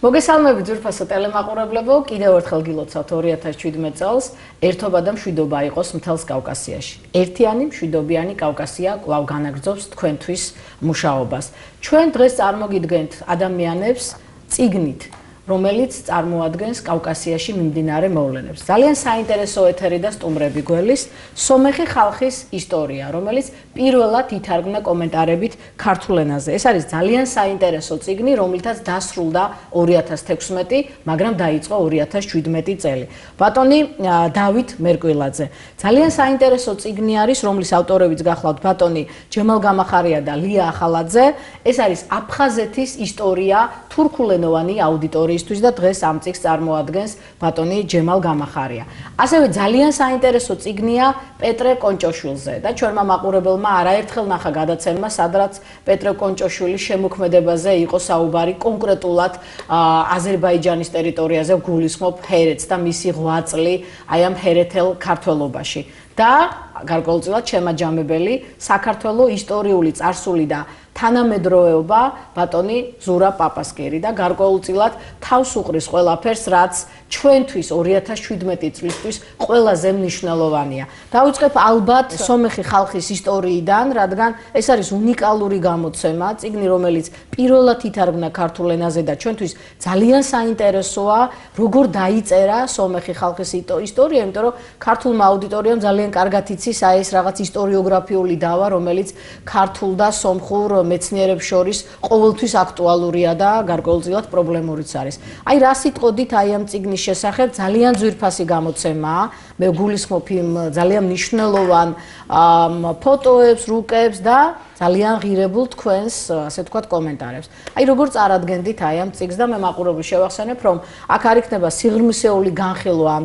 მოგესალმებით ძვირფასო ტელემაყურებლებო, კიდევ ერთხელ გილოცავთ 2017 წელს ერთობა და მშვიდობა იყოს მთელს კავკასიაში. ერთიანი მშვიდობიანი კავკასია კვლავ განაგრძობს თქვენთვის მუშაობას. ჩვენ დღეს წარმოგიდგენთ ადამიანებს წიგნით, რომელიც წარმოადგენს კავკასიაში მიმდინარე მოვლენებს. ძალიან საინტერესო ეთერი და სტუმრები გველის სომეხი ხალხის ისტორია, რომელიც პირველად ითარგმნა კომენტარებით ქართულ ენაზე. ეს არის ძალიან საინტერესო წიგნი, რომელთაც დასრულდა 2016, მაგრამ დაიწყო 2017 წელი. ბატონი დავით მერკვილაძე. ძალიან საინტერესო წიგნი არის, რომლის ავტორებიც გახლავთ ბატონი ჯემალ გამახარია და ლია ახალაძე. ეს არის აფხაზეთის ისტორია თურქულენოვანი აუდიტორიისთვის და დღეს ამ წიგნს წარმოადგენს ბატონი ჯემალ გამახარია. ასევე ძალიან საინტერესო წიგნია პეტრე კონჭოშვილზე და ჩვენმა მაყურებელმა არაერთხელ ნახა გადაცემა, სადაც პეტრე კონჭოშვილის შემოქმედებაზე იყო საუბარი კონკრეტულად აზერბაიჯანის ტერიტორიაზე გულისხმობ ჰერეთს და მისი ღვაწლი აი ამ ჰერეთელ ქართველობაში. და გარკვეულწილად შემაჯამებელი საქართველოს ისტორიული წარსული და თანამედროვეობა ბატონი ზურა პაპასკერი და გარკვეულწილად თავს უყრის ყველაფერს, რაც ჩვენთვის 2017 წლისთვის ყველაზე მნიშვნელოვანია. დავიწყებ ალბათ სომეხი ხალხის ისტორიიდან, რადგან ეს არის უნიკალური გამოცემა, წიგნი, რომელიც პირველად ითარგმნა ქართულ ენაზე და ჩვენთვის ძალიან საინტერესოა, როგორ დაიწერა სომეხი ხალხის ისტორია, იმიტომ რომ ქართულმა აუდიტორიამ ძალიან კარგად იცის აი ეს რაღაც ისტორიოგრაფიული დავა, რომელიც ქართულ და სომხურ მეცნიერებს შორის ყოველთვის აქტუალურია და გარკვეულწილად პრობლემურიც არის. აი რა სიტყოდით აი ამ წიგნის შესახებ ძალიან ძვირფასი გამოცემაა. მე გულისხმობ იმ ძალიან მნიშვნელოვან ფოტოებს, რუკებს და ძალიან ღირებულ თქვენს, ასე ვთქვათ, კომენტარებს. აი როგორ წარადგენდით აი ამ წიგნს და მე მაყურებელს შევახსენებ, რომ აქ არ იქნება სიღრმისეული განხილვა ამ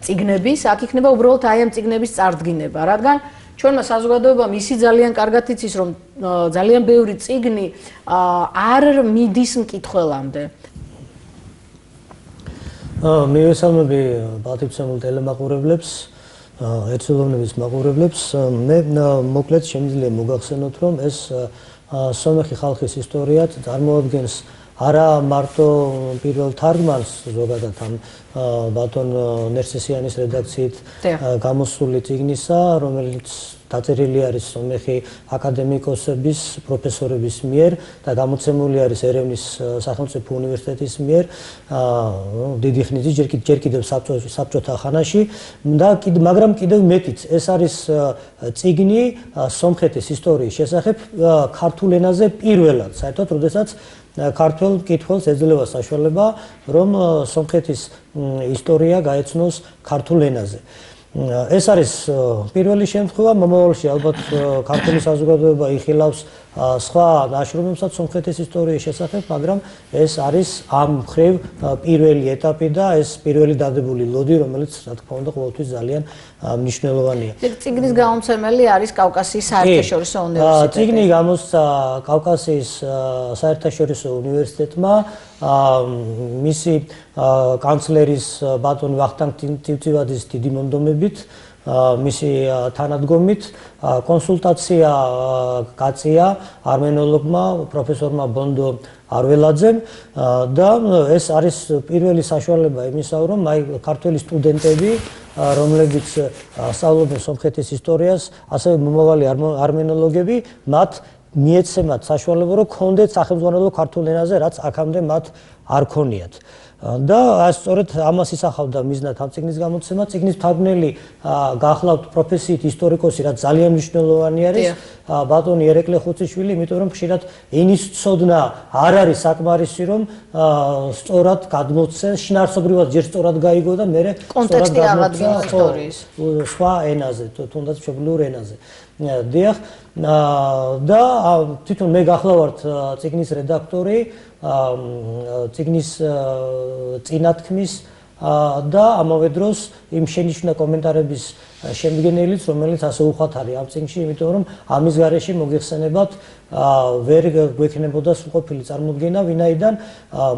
წიგნების, აქ იქნება უბრალოდ აი ამ წიგნების წარდგინება, რადგან ჩვენმა საზოგადოებამ ისი ძალიან კარგად იცის, რომ ძალიან ბევრი წიგნი არ მიდის მკითხველამდე. მივესალმები ბალტიმცემულ ტელემაყურებლებს, ერთსულოვნების მაყურებლებს. მე მოკლედ შემიძლია მოგახსენოთ, რომ ეს სომეხი ხალხის ისტორია წარმოადგენს არა მარტო პირველ თარგმანს ზოგადად ამ ბატონ ნერსესიანის რედაქციით გამოსული წიგნისა, რომელიც დაწერილი არის სომეხი აკადემიკოსების, პროფესორების მიერ და გამოცემული არის ერევნის სახელმწიფო უნივერსიტეტის მიერ დიდი ხნით ჯერ კიდევ საბჭოთა ხანაში და მაგრამ კიდევ მეტიც ეს არის წიგნი სომხეთის ისტორიის შესახებ ქართულ ენაზე პირველად, საერთოდ როდესაც ქართველ მკითხველს ეძლევა საშუალება, რომ სომხეთის ისტორია გაეცნოს ქართულ ენაზე. ეს არის პირველი შემთხვევა, მომავალში ალბათ ქართული საზოგადოება იხილავს სხვა ნაშრომებსაც სომხეთის ისტორიის შესახებ, მაგრამ ეს არის ამ მხრივ პირველი ეტაპი და ეს პირველი დადებული ლოდი, რომელიც რა თქმა უნდა ყოველთვის ძალიან მნიშვნელოვანია. წიგნის გამომცემელი არის კავკასიის საერთაშორისო უნივერსიტეტი. წიგნი გამოსცა კავკასიის საერთაშორისო უნივერსიტეტმა, მისი კანცლერის ბატონ ვახტანგ ტივტივაძის დიდი მონდომებით, მისი თანადგომით კონსულტაცია გაწია არმენოლოგმა პროფესორმა ბონდო არველაძემ და ეს არის პირველი საშუალება იმისა, რომ აი ქართველი სტუდენტები, რომლებიც სწავლობენ სომხეთის ისტორიას, ასევე მომავალი არმენოლოგები, მათ მიეცემათ საშუალება, რომ ქონდეთ სახელმძღვანელო ქართულ ენაზე, რაც აქამდე მათ არ ქონიათ. და სწორედ ამას ისახავდა მიზნად ამ წიგნის გამოცემა. წიგნის მთარგმნელი გახლავთ პროფესიით ისტორიკოსი, რაც ძალიან მნიშვნელოვანი არის, ბატონი ერეკლე ხუციშვილი, იმიტომ რომ ხშირად ენის ცოდნა არ არის საკმარისი, რომ სწორად გადმოცეს, შინაარსობრივად ჯერ სწორად გაიგო და მერე სწორად გადმოცეს ისტორიის სხვა ენაზე, თუნდაც მშობლიურ ენაზე. დიახ, და თვითონ მე გახლავართ წიგნის რედაქტორი, წიგნის წინათქმის და ამავე დროს იმ შენიშვნა კომენტარების შემდგენელიც, რომელიც ასე უხვად არის ამ წიგნში, იმიტომ რომ ამის გარეშე მოგიხსენებათ ვერ გვექნებოდა სრულყოფილი წარმოდგენა, ვინაიდან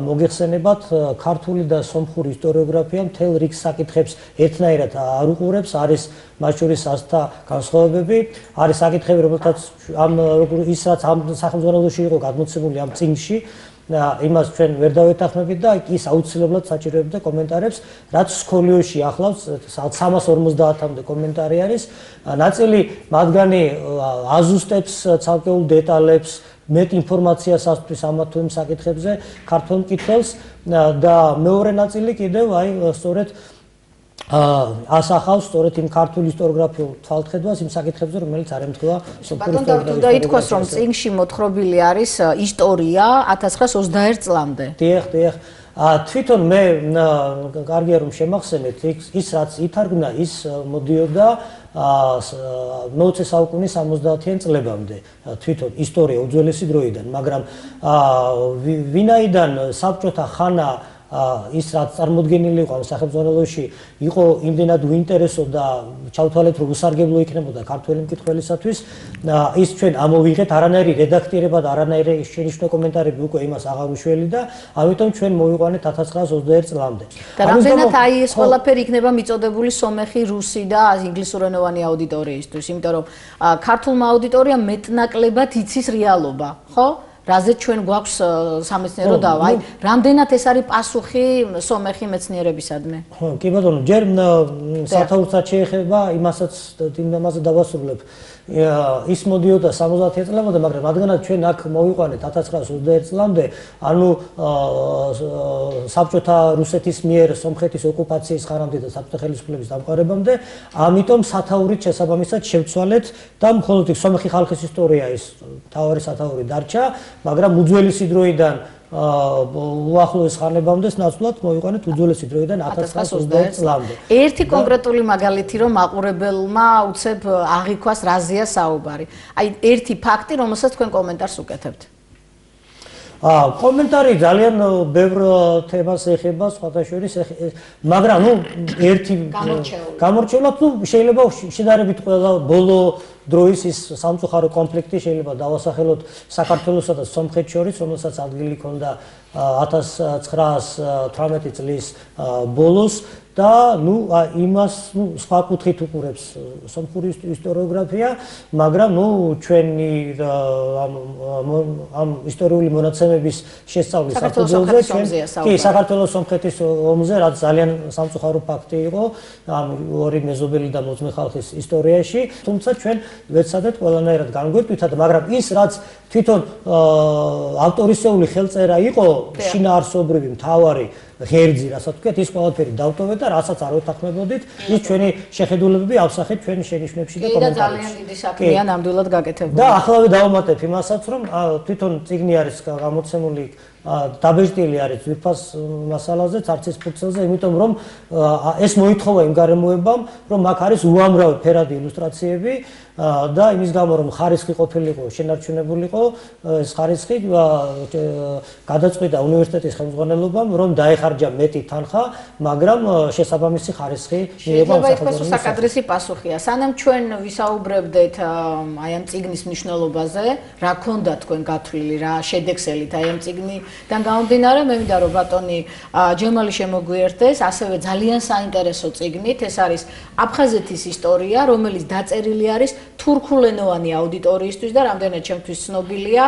მოგიხსენებათ ქართული და სომხური ისტორიოგრაფია მთელ რიგ საკითხებს ერთნაირად არ უყურებს, არის მათ შორის ასთა განსხვავებები, არის საკითხები, რომელთაც ის რაც ამ სახელმძღვანელოში იყო გადმოცემული ამ წიგნში, იმას ჩვენ ვერ დავეთანხმებით და ის აუცილებლად საჭიროებდა კომენტარებს, რაც სკოლიოში ახლავს 350-მდე კომენტარი არის. ნაწილი მათგანი აზუსტებს ცალკეულ დეტალებს, მეტ ინფორმაციას ასწვდის ამა თუ იმ საკითხებზე ქართველ მკითხველს და მეორე ნაწილი კიდევ სწორედ ასახავს სწორედ იმ ქართულ ისტორიოგრაფიულ თვალთხედვას იმ საკითხებზე, რომელიც არ ემთხვევა სოფლიო ისტორიას. უნდა ითქვას, რომ წიგნში მოთხრობილი არის ისტორია 1921 წლამდე. დიახ. თვითონ მე კარგია რომ შემახსენეთ, ის რაც ითარგმნა, ის მოდიოდა 20 საუკუნის 70-იან წლებამდე. თვითონ ისტორია უძველესი დროიდან, მაგრამ ვინაიდან საბჭოთა ხანა ის რაც წარმოდგენილი იყო ამ სახელმწიფოში იყო იმდენად უინტერესო და ჩავთვალეთ რომ უსარგებლო იქნებოდა ქართველი მკითხველისათვის ის ჩვენ ამოვიღეთ არანაირი რედაქტირება და არანაირი შენიშვნა კომენტარები უკვე იმას აღარ უშველი და ამიტომ ჩვენ მოვიყვანეთ 1921 წლამდე. და რამდენად ეს ყველაფერი იქნება მიწოდებული სომეხი, რუსი და ინგლისურენოვანი აუდიტორიისთვის, იმიტომ რომ ქართულმა აუდიტორიამ მეტნაკლებად იცის რეალობა, ხო? რაზეც ჩვენ გვაქვს სამეცნიერო დავა, რამდენად ეს არის პასუხი სომეხი მეცნიერებისადმი? ხო, კი ბატონო, ჯერ სათაურსაც შეეხება იმასაც იმაზე დავასრულებ. ის მოდიოდა 70 წლამდე, მაგრამ რადგანაც ჩვენ აქ მოვიყვანეთ 1921 წლამდე, ანუ საბჭოთა რუსეთის მიერ სომხეთის ოკუპაციის ხანამდე და საბჭოთა ხელისუფლების დამყარებამდე, ამიტომ სათაურით შესაბამისად შევცვალეთ და მხოლოდ სომეხი ხალხის ისტორია ის თავარი სათაური დარჩა, მაგრამ უძველესი დროიდან უახლოეს ხანებამდე ნაცვლად მოვიყვანეთ უძველესი დროიდან 1921 წლამდე. ერთი კონკრეტული მაგალითი რომ მაყურებელმა უცებ აღიქვას რაზეა საუბარი. აი ერთი ფაქტი, რომელსაც თქვენ კომენტარს უკეთებთ. კომენტარი ძალიან ბევრ თემას ეხება, სხვათა შორის, მაგრამ ერთი გამორჩეულად შეიძლება შედარებით ყველა ბოლო დროის ის სამწუხარო კონფლიქტი შეიძლება დავასახელოთ საქართველოსა და სომხეთს შორის, რომელსაც ადგილი ჰქონდა 1918 წლის ბოლოს და იმას სხვა კუთხით უყურებს სომხური ისტორიოგრაფია, მაგრამ ჩვენი ამ ისტორიული მონაცემების შესწავლის საფუძველზე კი საქართველოს სომხეთის ომზე, რაც ძალიან სამწუხარო ფაქტი იყო ამ ორი მეზობელი და მოწმე ხალხის ისტორიაში, თუმცა ჩვენ ვეცადეთ ყველანაირად განგვერტვითად, მაგრამ ის რაც თვითონ ავტორისეული ხელწერა იყო, შინაარსობრივი მთავარი ღერძი, რასაც ვთქვით, ის ყველაფერი დავტოვეთ და რასაც არ ვეთანხმებოდით, ის ჩვენი შეხედულებები ავსახეთ ჩვენ შენიშვნებში და კომენტარებში. ძალიან დიდი საქმეა ნამდვილად გაკეთებული. და ახლავე დავუმატებ იმასაც, რომ თვითონ წიგნი არის გამოცემული დაბეჭდილი არის ძვირფას მასალაზე, ცარცის ფურცელზე, იმიტომ რომ ეს მოითხოვა იმ გარემოებამ, რომ აქ არის უამრავი ფერადი ილუსტრაციები და იმის გამო რომ ხარისხი ყოფილიყო, შენარჩუნებულიყო, ეს ხარისხი გადაწყვიტა უნივერსიტეტის ხელმძღვანელობამ, რომ დაეხარჯა მეტი თანხა, მაგრამ შესაბამისი ხარისხი მიიღო ამ სახელმწიფოს. საკადრისი პასუხია. სანამ ჩვენ ვისაუბრებდეთ აი ამ წიგნის მნიშვნელობაზე, რა ქონდა თქვენ გათვლილი, რა შედეგსელით აი ამ წიგნიდან გამომდინარე, მე მინდა რომ ბატონი ჯემალი შემოგვიერთდეს, ასევე ძალიან საინტერესო წიგნით, ეს არის აფხაზეთის ისტორია, რომელიც დაწერილი არის თურქულენოვანი აუდიტორიისთვის და რამდენად ჩემთვის ცნობილია,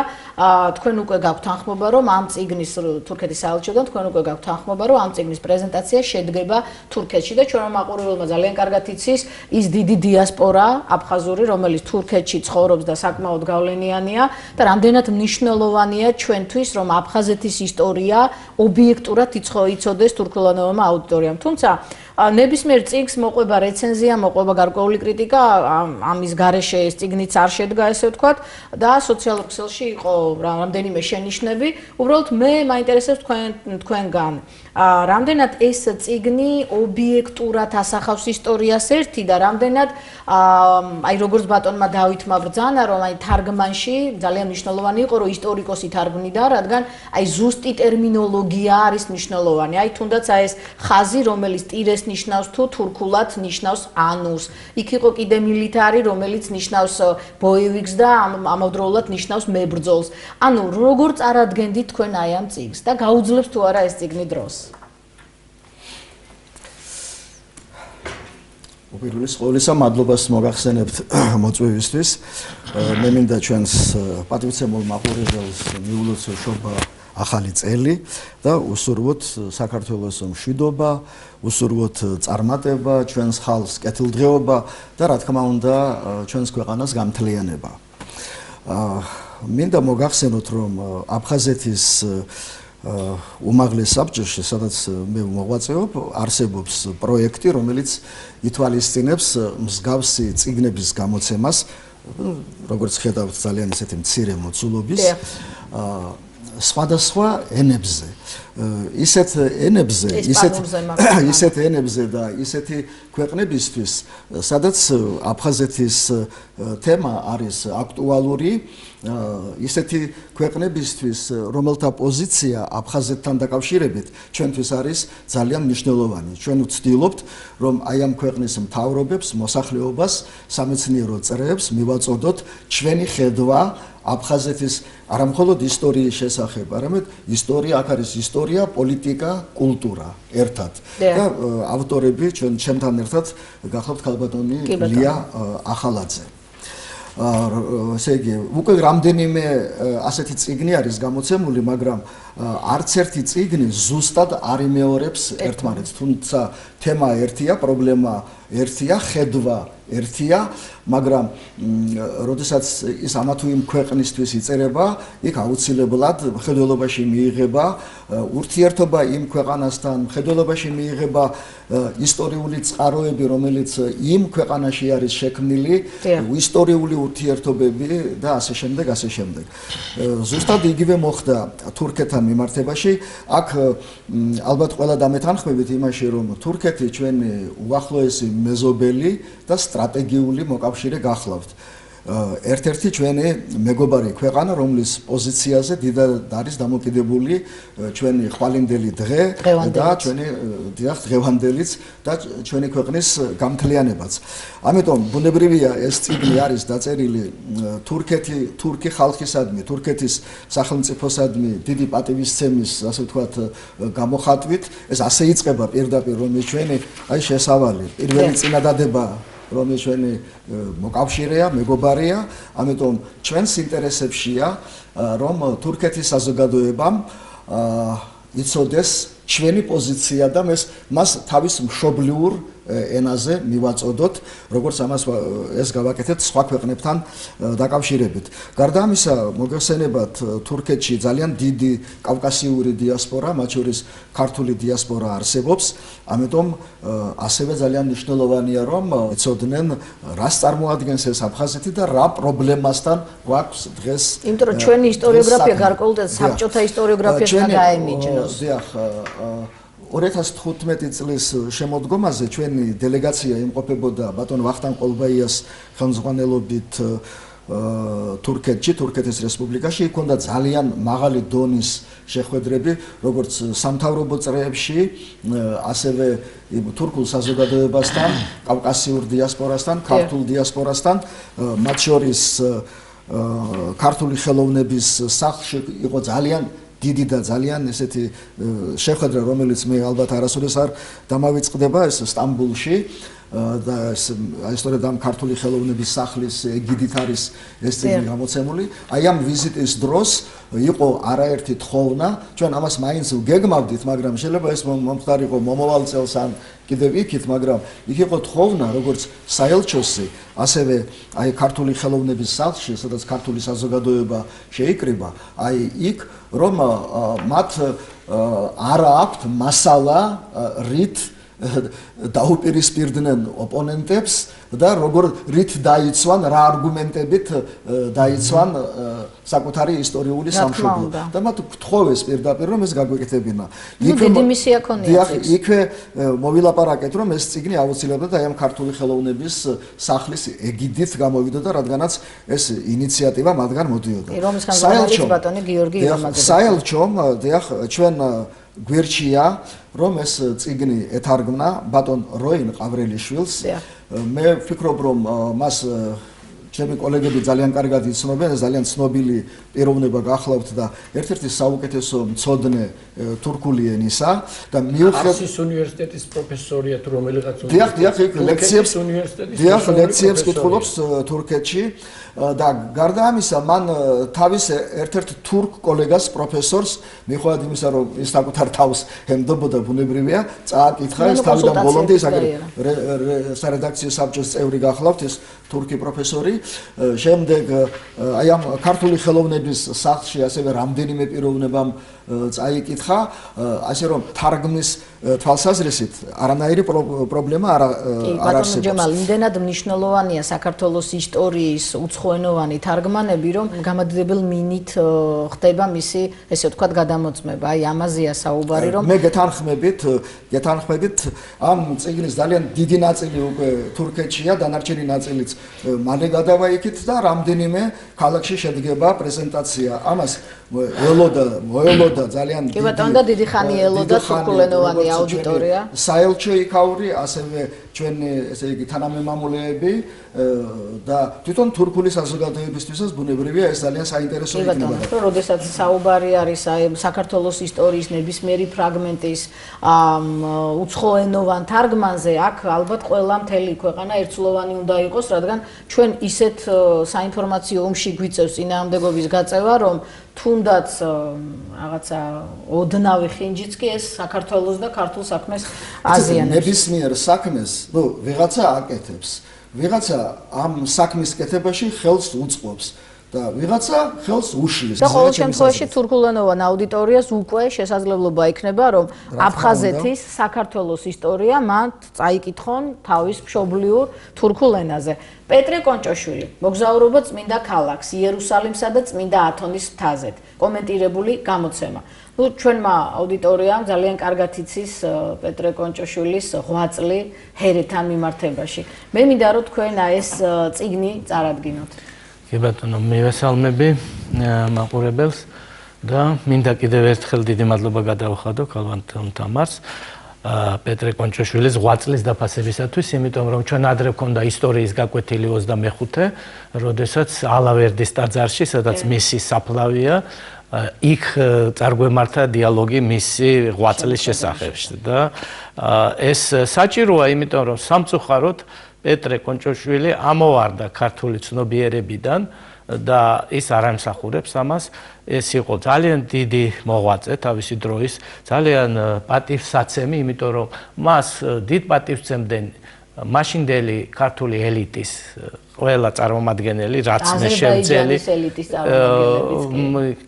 თქვენ უკვე გაქვთ თანხმობა, რომ ამ წიგნის თურქეთის საელჩოდან თქვენ უკვე გაქვთ თანხმობა, რომ ამ წიგნის პრეზენტაცია შედგება თურქეთში და ჩვენმა მაყურებელმა ძალიან კარგად იცის ის დიდი დიასპორა აფხაზური, რომელიც თურქეთში ცხოვრობს და საკმაოდ გავლენიანია და რამდენად მნიშვნელოვანია ჩვენთვის, რომ აფხაზეთის ისტორია ობიექტურად იცოდეს თურქულენოვანმა აუდიტორიამ. თუმცა ნებისმიერ წიგნს მოყვება რეცენზია, მოყვება გარკვეული კრიტიკა, ამის გარეშე ეს წიგნიც არ შედგა, ესე ვთქვათ, და სოციალურ ქსელში იყო რამდენიმე შენიშვნები. უბრალოდ მე მაინტერესებს თქვენგან, რამდენად ეს წიგნი ობიექტურად ასახავს ისტორიას ერთი და რამდენად აი როგორც ბატონმა დავითმა ბრძანა, რომ აი თარგმანში ძალიან მნიშვნელოვანი იყო, რომ ისტორიკოსი თარგმნიდა, რადგან აი ზუსტი ტერმინოლოგია არის მნიშვნელოვანი. აი თუნდაც აი ეს ხაზი, რომელიც ტირეს ნიშნავს თუ თურქულად ნიშნავს ანუს. იქ იყო კიდე მილიტარი, რომელიც ნიშნავს ბოევიკს და ამავდროულად ნიშნავს მებრძოლს. ანუ როგორ წარადგენდით თქვენ აი ამ წიგნს და გაუძლებს თუ არა ეს წიგნი დროს? უპირველეს ყოვლისა მადლობას მოგახსენებთ მოწვევისთვის. მე მინდა ჩვენს პატივცემულ მაყურებელს მიულოცო შობა ახალი წელი და უსურვოთ საქართველოს მშვიდობა, უსურვოთ წარმატება, ჩვენს ხალხს კეთილდღეობა და რა თქმა უნდა ჩვენს ქვეყანას გამთლიანება. მინდა მოგახსენოთ, რომ აფხაზეთის უმაღლეს საბჭოში, სადაც მე მოღვაწეობ, არსებობს პროექტი, რომელიც ითვალისწინებს მსგავსი წიგნების გამოცემას, როგორც ხედავთ, ძალიან ისეთი მცირე მოცულობის, სხვადასხვა ენებზე. ისეთ ენებზე და ისეთი ქვეყნებისთვის, სადაც აფხაზეთის თემა არის აქტუალური, ისეთი ქვეყნებისთვის, რომელთა პოზიცია აფხაზეთთან დაკავშირებით ჩვენთვის არის ძალიან მნიშვნელოვანი. ჩვენ ვცდილობთ, რომ აი ამ ქვეყნის მთავრობებს, მოსახლეობას, სამეცნიერო წრეებს მივაწოდოთ ჩვენი ხედვა აფხაზეთის არა მხოლოდ ისტორიის შესახებ, არამედ ისტორია, აქ არის ისტორია, პოლიტიკა, კულტურა ერთად. და ავტორები ჩვენთან ერთად გახლავთ ქალბატონი ლია ახალაძე. ესე იგი, უკვე რამდენიმე ასეთი წიგნი არის გამოცემული, მაგრამ არც ერთი წიგნი ზუსტად არ იმეორებს ერთმანეთს, თუმცა თემა ერთია, პრობლემა ერთია, ხედვა ერთია, მაგრამ როდესაც ის ამა თუ იმ ქვეყნისთვის იწერება, იქ აუცილებლად მხედველობაში მიიღება ურთიერთობა იმ ქვეყანასთან, მხედველობაში მიიღება ისტორიული წყაროები, რომელიც იმ ქვეყანაში არის შექმნილი, ისტორიული ურთიერთობები და ასე შემდეგ, ასე შემდეგ. ზუსტად იგივე მოხდა თურქეთთან მიმართებაში. აქ ალბათ ყველა დამეთანხმებით იმაში, რომ თურქეთი ჩვენი უახლოესი მეზობელი და სტრატეგიული მოკავშირე გახლავთ. ერთ-ერთი ჩვენი მეგობარი ქვეყანა, რომლის პოზიციაზე დიდად არის დამოკიდებული ჩვენი ხვალინდელი დღე და ჩვენი დღევანდელიც და ჩვენი ქვეყნის გამთლიანებაც. ამიტომ ბუნებრივია ეს წიგნი არის დაწერილი თურქი ხალხისადმი, თურქეთის სახელმწიფოსადმი დიდი პატივისცემის, ასე ვთქვათ, გამოხატვით. ეს ასე იწყება პირდაპირ, რომ ჩვენი აი შესავალი, პირველი წინადადება რომ ჩვენი მოკავშირეა, მეგობარია, ამიტომ ჩვენს ინტერესებშია, რომ თურქეთის საზოგადოებამ იცოდეს ჩვენი პოზიცია და მას თავის მშობლიურ ენაზე მივაწოდოთ, როგორც ამას ეს გავაკეთეთ სხვა ქვეყნებთან დაკავშირებით. გარდა ამისა, მოგეხსენებათ, თურქეთში ძალიან დიდი კავკასიური დიასპორა, მათ შორის ქართული დიასპორა არსებობს, ამიტომ ასევე ძალიან მნიშვნელოვანია, რომ იცოდნენ, რას წარმოადგენს ეს აფხაზეთი და რა პრობლემასთან გვაქვს დღეს. იმიტომ რომ ჩვენი ისტორიოგრაფია გარკვეულწილად საბჭოთა ისტორიოგრაფიასთან დაემიჯნოს. 2015 წლის შემოდგომაზე ჩვენი დელეგაცია იმყოფებოდა ბატონ ვახტანგ ყოლბაიას ხელმძღვანელობით თურქეთში, თურქეთის რესპუბლიკაში. იქ ჰქონდა ძალიან მაღალი დონის შეხვედრები, როგორც სამთავრობო წრეებში, ასევე თურქულ საზოგადოებასთან, კავკასიურ დიასპორასთან, ქართულ დიასპორასთან, მათ შორის ქართული ხელოვნების სახლში იყო ძალიან დიდი და ძალიან ესეთი შეხვედრა, რომელიც მე ალბათ არასოდეს არ დამავიწყდება, ეს სტამბულში და აი სწორედ ამ ქართული ხელოვნების სახლის ეგიდით არის ეს წიგნი გამოცემული. აი ამ ვიზიტის დროს იყო არაერთი თხოვნა, ჩვენ ამას მაინც ვგეგმავდით, მაგრამ შეიძლება ეს მომხდარიყო მომავალ წელს ან კიდევ იქით, მაგრამ იქ იყო თხოვნა, როგორც საელჩოსი, ასევე აი ქართული ხელოვნების სახლში, სადაც ქართული საზოგადოება შეიკრიბა, აი იქ რომ მათ არ აქვთ მასალა რით დაუპირისპირდნენ ოპონენტებს და როგორ რით დაიცვან, რა არგუმენტებით დაიცვან საკუთარი ისტორიული სამშობლო. და მათ გთხოვეს პირდაპირ, რომ ეს გაგვეკეთებინა. დიდი მისია ქონია. იქვე მოვილაპარაკეთ, რომ ეს წიგნი აუცილებლად აი ამ ქართული ხელოვნების სახლის ეგიდით გამოვიდოდა, რადგანაც ეს ინიციატივა მათგან მოდიოდა. რომის ხელმძღვანელი ბატონი გიორგი ივამაძე. საელჩომ, ჩვენ გვერდშია, რომ ეს წიგნი ეთარგმნა ბატონ როინ ყავრელიშვილს. მე ვფიქრობ, რომ მას ჩემი კოლეგები ძალიან კარგად იცნობენ, ძალიან ცნობილი პიროვნება გახლავთ და ერთ-ერთი საუკეთესო მცოდნე თურქული ენისა და მიუხედავად არსის უნივერსიტეტის პროფესორია თუ რომელიღაც ლექციებს კითხულობს თურქეთში და გარდა ამისა მან თავის ერთ-ერთ თურქ კოლეგას პროფესორს მიუხედავად იმისა რომ ის საკუთარ თავს ემდებოდა ბუნებრივია წააკითხა ეს თავიდან ბოლომდე ის სარედაქციო საბჭოს წევრი გახლავთ ეს თურქი პროფესორი შემდეგ აი ამ ქართული ხელოვნების სახლში ასევე რამდენიმე პიროვნებამ წაიკითხა ასე რომ თარგმნის თვალსაზრისით არანაირი პრობლემა არ არსებობს. ჯემალ, იმდენად მნიშვნელოვანია საქართველოს ისტორიის უცხოენოვანი თარგმანები, რომ გამადიდებელ მინით ხდება მისი, ესე ვთქვათ, გადამოწმება. აი ამაზეა საუბარი, რომ მე გეთანხმებით ამ წიგნის ძალიან დიდი ნაწილი უკვე თურქეთშია, დანარჩენი ნაწილიც მალე გადავაიქით და რამდენიმე ქალაქში შედგება პრეზენტაცია. ამას მოელოდა ძალიან კი ბატონო და დიდი ხანი ელოდა თურქულენოვანი აუდიტორია. საელჩო იქაური, ასევე ჩვენი ესე იგი თანამემამულეები და თვითონ თურქული საზოგადოებისთვისაც ბუნებრივია ეს ძალიან საინტერესო იქნება. როდესაც საუბარი არის აი საქართველოს ისტორიის ნებისმიერი ფრაგმენტის უცხოენოვან თარგმანზე, აქ ალბათ ყველა მთელი ქვეყანა ერთსულოვანი უნდა იყოს, რადგან ჩვენ ისეთ საინფორმაციო ომში გვიწევს წინააღმდეგობის გაწევა, რომ თუნდაც რაღაცა ოდნავი ხინჯიც კი ეს საქართველოს და ქართულ საქმეს აზიანებს. ნებისმიერ საქმეს, ვიღაცა აკეთებს, ვიღაცა ამ საქმის კეთებაში ხელს უწყობს და ვიღაცა ხელს უშლის. და ყოველ შემთხვევაში თურქულენოვან აუდიტორიას უკვე შესაძლებლობა იქნება, რომ აფხაზეთის საქართველოს ისტორია მან წაიკითხონ თავის მშობლიურ თურქულ ენაზე. პეტრე კონჭოშვილი, მოგზაურობა წმინდა ქალაქს, იერუსალიმსა და წმინდა ათონის მთაზეთ. კომენტირებული გამოცემა. ჩვენმა აუდიტორიამ ძალიან კარგად იცის პეტრე კონჭოშვილის ღვაწლი ჰერეთთან მიმართებაში. მე მინდა რომ თქვენ ეს წიგნი წარადგინოთ. კი ბატონო, მივესალმები მაყურებელს და მინდა კიდევ ერთხელ დიდი მადლობა გადავხადო ქალვანტ თამარს პეტრე კონჭოშვილის ღვაწლის დაფასებისათვის, იმიტომ რომ ჩვენ ადრე გვქონდა ისტორიის გაკვეთილი 25, როდესაც ალავერდის ტაძარში, სადაც მისი საფლავია, იქ წარგვემართა დიალოგი მისი ღვაწლის შესახებ და ეს საჭიროა, იმიტომ რომ სამწუხაროდ პეტრე კონჭოშვილი ამოვარდა ქართული ცნობიერებიდან და ის არ ამსახურებს ამას. ეს იყო ძალიან დიდი მოღვაწე თავისი დროის, ძალიან პატივსაცემი, იმიტომ რომ მას დიდ პატივს სცემდნენ მაშინდელი ქართული ელიტის ყველა წარმომადგენელი, რაც მე შევძელი,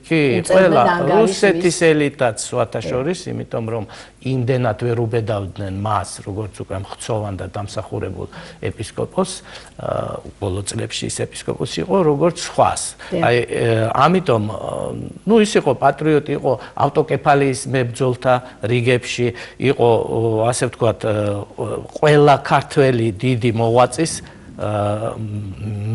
კი, ყველა რუსეთის ელიტაც სხვათა შორის, იმიტომ რომ იმდენად ვერ უბედავდნენ მას, როგორც უკვე მხცოვან და დამსახურებულ ეპისკოპოსს, ბოლო წლებში ის ეპისკოპოსი იყო, როგორც სხვას. აი, ამიტომ, ის იყო პატრიოტი, იყო ავტოკეფალიის მებრძოლთა რიგებში, იყო, ასე ვთქვათ, ყველა ქართველი დიდი მოღვაწის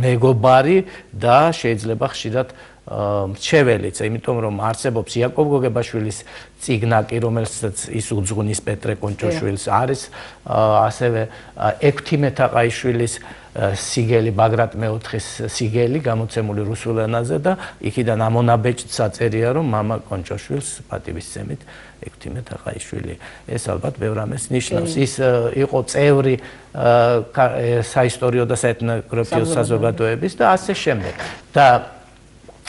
მეგობარი და შეიძლება ხშირად მრჩეველიც, იმიტომ რომ არსებობს იაკობ გოგებაშვილის წიგნაკი, რომელსაც ის უძღვნის პეტრე კონჭოშვილს, არის ასევე ექვთიმე თაყაიშვილის სიგელი, ბაგრატ მეოთხის სიგელი გამოცემული რუსულ ენაზე და იქიდან ამონაბეჭდს აწერია, რომ მამა კონჭოშვილს პატივისცემით ექვთიმე თაყაიშვილი. ეს ალბათ ბევრ ამას ნიშნავს. ის იყო წევრი საისტორიო და საეთნოგრაფიო საზოგადოების და ასე შემდეგ. და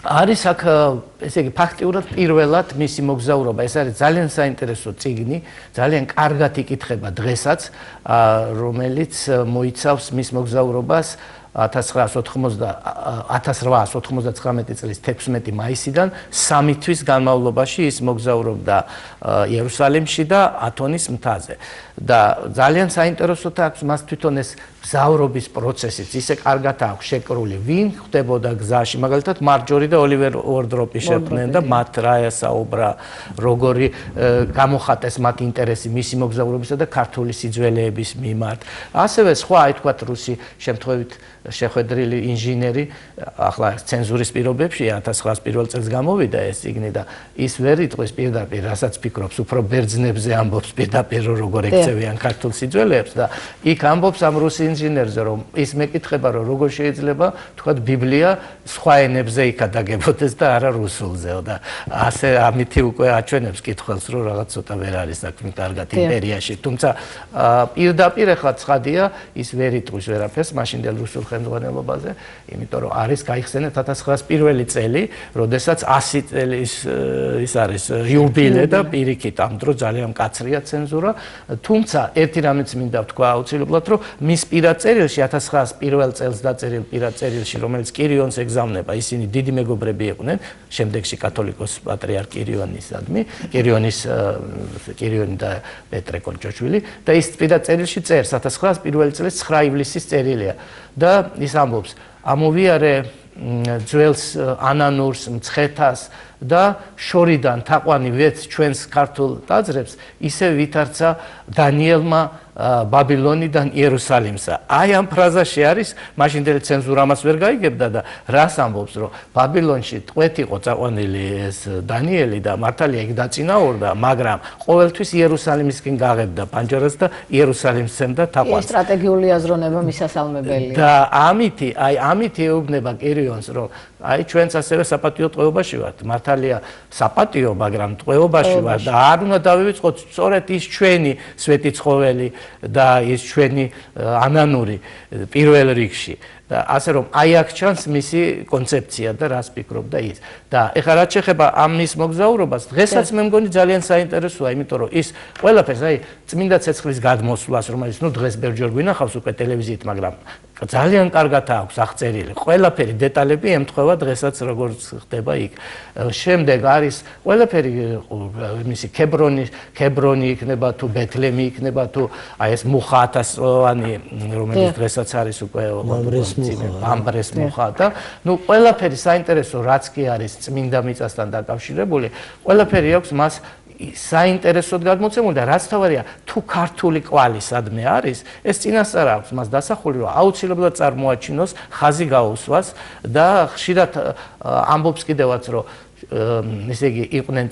არის აქ, ესე იგი, ფაქტიურად პირველად მისი მოგზაურობა. ეს არის ძალიან საინტერესო წიგნი, ძალიან კარგად იკითხება დღესაც, რომელიც მოიცავს მის მოგზაურობას 1899 წლის 16 მაისიდან 3 თვის განმავლობაში ის მოგზაურობდა იერუსალიმში და ათონის მთაზე. და ძალიან საინტერესოა აქვს მას თვითონ ეს მგზავრობის პროცესიც, ისე კარგად აქვს შეკრული, ვინ ხდებოდა გზაში, მაგალითად მარჯორი და ოლივერ უორდროპი შეხვდნენ და მათ რა ესაუბრა, როგორი გამოხატეს მათ ინტერესი მისი მოგზაურობისა და ქართული სიძველეების მიმართ. ასევე სხვა, აი თქვათ, რუსი შემთხვევით შეხვედრილი ინჟინერი ახლა ცენზურის პირობებში 1901 წელს გამოვიდა ეს წიგნი და ის ვერ იტყვის პირდაპირ რასაც ფიქრობს უფრო ბერძნებზე ამბობს პირდაპირ როგორ ექცევიან ქართულ სიძველეებს და იქ ამბობს ამ რუს ინჟინერზე რომ ის მეკითხება რომ როგორ შეიძლება თქვათ ბიბლია სხვა ენებზე იქადაგებოდეს და არა რუსულზეო და ასე ამითი უკვე აჩვენებს კითხველს რომ რაღაც ცოტა ვერ არის საქმე კარგად იმპერიაში თუმცა პირდაპირ ახლა ცხადია ის ვერ იტყვის ვერაფერს მაშინდელ რუსულ ხელმძღვანელობაზე იმიტომ რომ არის გაიხსენეთ 1901 წელი როდესაც 100 წელის ის არის იუბილე და პირიქით ამ დრო ძალიან მკაცრია ცენზურა თუმცა ერთი რამეც მინდა ვთქვა აუცილებლად რომ მის პირად წერილში 1901 წელს დაწერილ პირად წერილში რომელიც კირიონს ეგზავნება ისინი დიდი მეგობრები იყვნენ შემდეგში კათოლიკოს პატრიარქ კირიონისადმი კირიონი და პეტრე კონჭოშვილი და ის პირად წერილში წერს 1901 წლის 9 ივლისის წერილია და ის ამბობს ამოვიარე ძველს ანანურს მცხეთას და შორიდან თაყვანი ვეც ჩვენს ქართულ ტაძრებს ისე ვითარცა დანიელმა ბაბილონიდან იერუსალიმსა. აი ამ ფრაზაში არის მაშინდელი ცენზურა ამას ვერ გაიგებდა და რას ამბობს რომ ბაბილონში ტყვეთ იყო წაყვანილი ეს დანიელი და მართალია იქ დაწინაურდა მაგრამ ყოველთვის იერუსალიმისკენ გაღებდა პანჯარას და იერუსალიმს სცემდა თაყვანს. ეს სტრატეგიული აზროვნება მისასალმებელია. და ამით ეუბნება კირიონს რომ აი ჩვენც ასევე საპატიო ტყვეობაში ვართ. მართალია საპატიო მაგრამ ტყვეობაში ვართ და არ უნდა დავივიწყოთ სწორედ ის ჩვენი სვეტი ცხოველი და ის ჩვენი ანანური პირველ რიგში და ასე რომ აი აქ ჩანს მისი კონცეფცია და რას ფიქრობდა ის და ეხლა რაც შეეხება ამ მის მოგზაურობას დღესაც მე მგონი ძალიან საინტერესოა იმიტომ რომ ის ყველაფერს აი წმინდა ცეცხლის გადმოსვლას რომელიც ნუ დღეს ბერჯერ გვინახავს უკვე ტელევიზიით მაგრამ ძალიან კარგად აქვს აღწერილი ყველაფერი დეტალები ემთხვევა დღესაც როგორც ხდება იქ შემდეგ არის ყველაფერი მისი ქებრონი იქნება თუ ბეთლემი იქნება თუ აი ეს მუხა 1000-ოვანი რომელიც დღესაც არის უკვე ამბრეს მუხა და ნუ ყველაფერი საინტერესო რაც კი არის წმინდა მიწასთან დაკავშირებული ყველაფერი აქვს მას საინტერესოდ გადმოცემული და რაც თავარია თუ ქართული კვალი სადმე არის ეს წინასწარ აქვს მას დასახული რომ აუცილებლად წარმოაჩინოს ხაზი გაუსვას და ხშირად ამბობს კიდევაც რომ ესე იგი იყვნენ